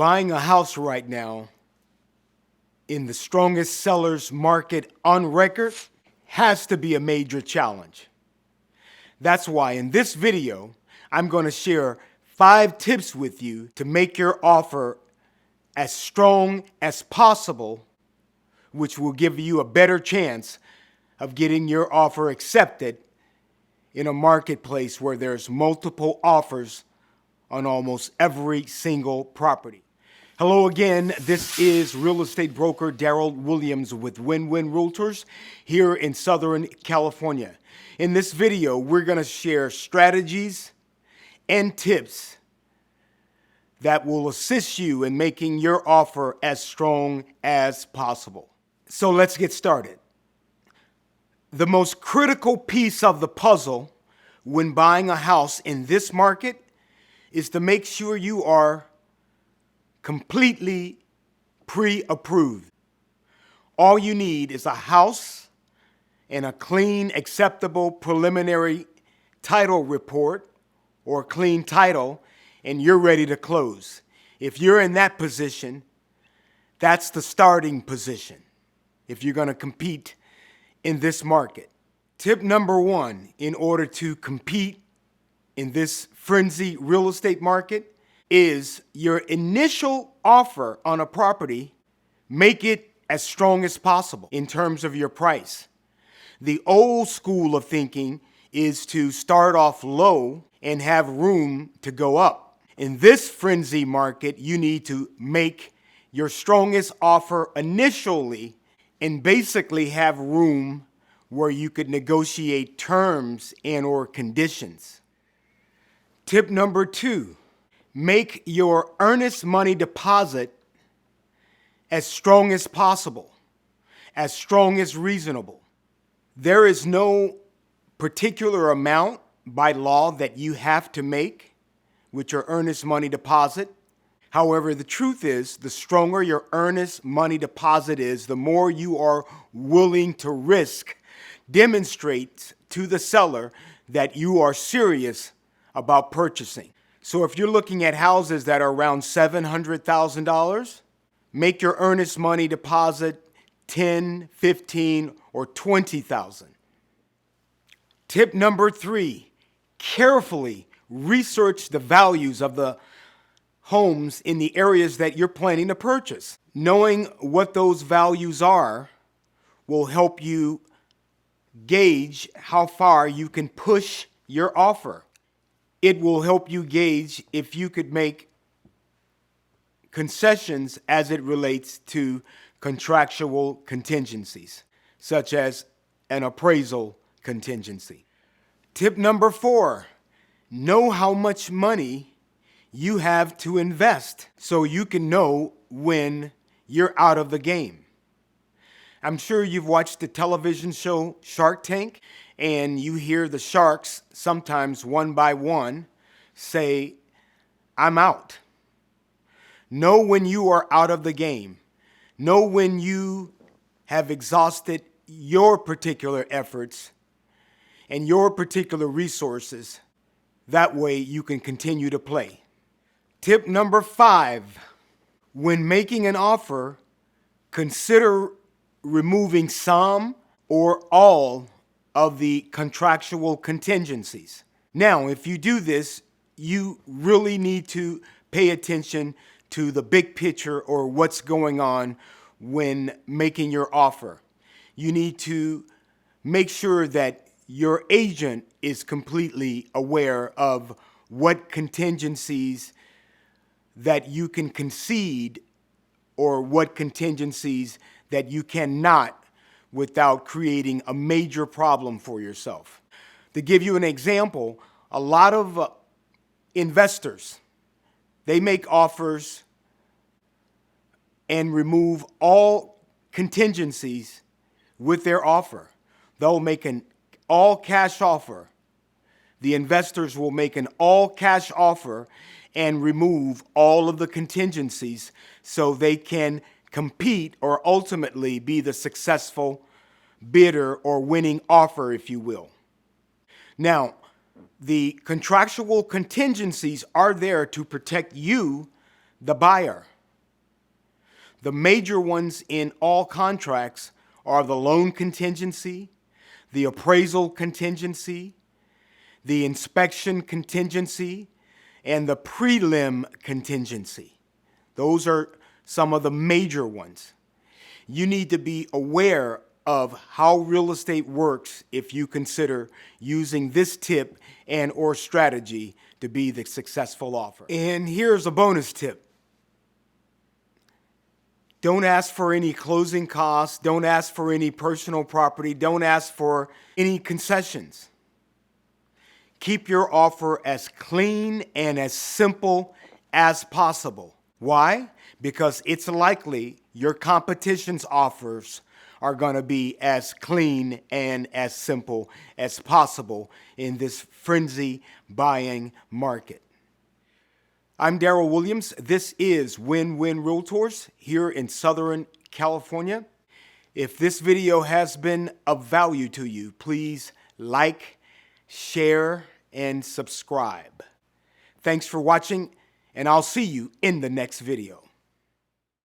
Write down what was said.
Buying a house right now in the strongest sellers market on record has to be a major challenge. That's why in this video, I'm going to share 5 tips with you to make your offer as strong as possible, which will give you a better chance of getting your offer accepted in a marketplace where there's multiple offers on almost every single property. Hello again, this is real estate broker Daryl Williams with Win-Win Realtors here in Southern California. In this video, we're going to share strategies and tips that will assist you in making your offer as strong as possible. So let's get started. The most critical piece of the puzzle when buying a house in this market is to make sure you are completely pre-approved. All you need is a house and a clean, acceptable preliminary title report or clean title, and you're ready to close. If you're in that position, that's the starting position if you're going to compete in this market. Tip number 1, in order to compete in this frenzy real estate market, is your initial offer on a property, make it as strong as possible in terms of your price. The old school of thinking is to start off low and have room to go up. In this frenzy market, you need to make your strongest offer initially and basically have room where you could negotiate terms and or conditions. Tip number 2, make your earnest money deposit as strong as possible, as strong as reasonable. There is no particular amount by law that you have to make with your earnest money deposit. However, the truth is, the stronger your earnest money deposit is, the more you are willing to risk, demonstrate to the seller that you are serious about purchasing. So if you're looking at houses that are around $700,000, make your earnest money deposit $10,000, $15,000, or $20,000. Tip number 3, carefully research the values of the homes in the areas that you're planning to purchase. Knowing what those values are will help you gauge how far you can push your offer. It will help you gauge if you could make concessions as it relates to contractual contingencies, such as an appraisal contingency. Tip number 4, know how much money you have to invest so you can know when you're out of the game. I'm sure you've watched the television show Shark Tank, and you hear the sharks sometimes one by one say, "I'm out." Know when you are out of the game. Know when you have exhausted your particular efforts and your particular resources. That way you can continue to play. Tip number 5, when making an offer, consider removing some or all of the contractual contingencies. Now, if you do this, you really need to pay attention to the big picture or what's going on when making your offer. You need to make sure that your agent is completely aware of what contingencies that you can concede or what contingencies that you cannot without creating a major problem for yourself. To give you an example, a lot of investors, they make offers and remove all contingencies with their offer. They'll make an all-cash offer. The investors will make an all-cash offer and remove all of the contingencies so they can compete or ultimately be the successful bidder or winning offer, if you will. Now, the contractual contingencies are there to protect you, the buyer. The major ones in all contracts are the loan contingency, the appraisal contingency, the inspection contingency, and the prelim contingency. Those are some of the major ones. You need to be aware of how real estate works if you consider using this tip and or strategy to be the successful offer. And here's a bonus tip. Don't ask for any closing costs. Don't ask for any personal property. Don't ask for any concessions. Keep your offer as clean and as simple as possible. Why? Because it's likely your competition's offers are going to be as clean and as simple as possible in this frenzy buying market. I'm Darrell Williams. This is Win-Win Realtors here in Southern California. If this video has been of value to you, please like, share, and subscribe. Thanks for watching, and I'll see you in the next video.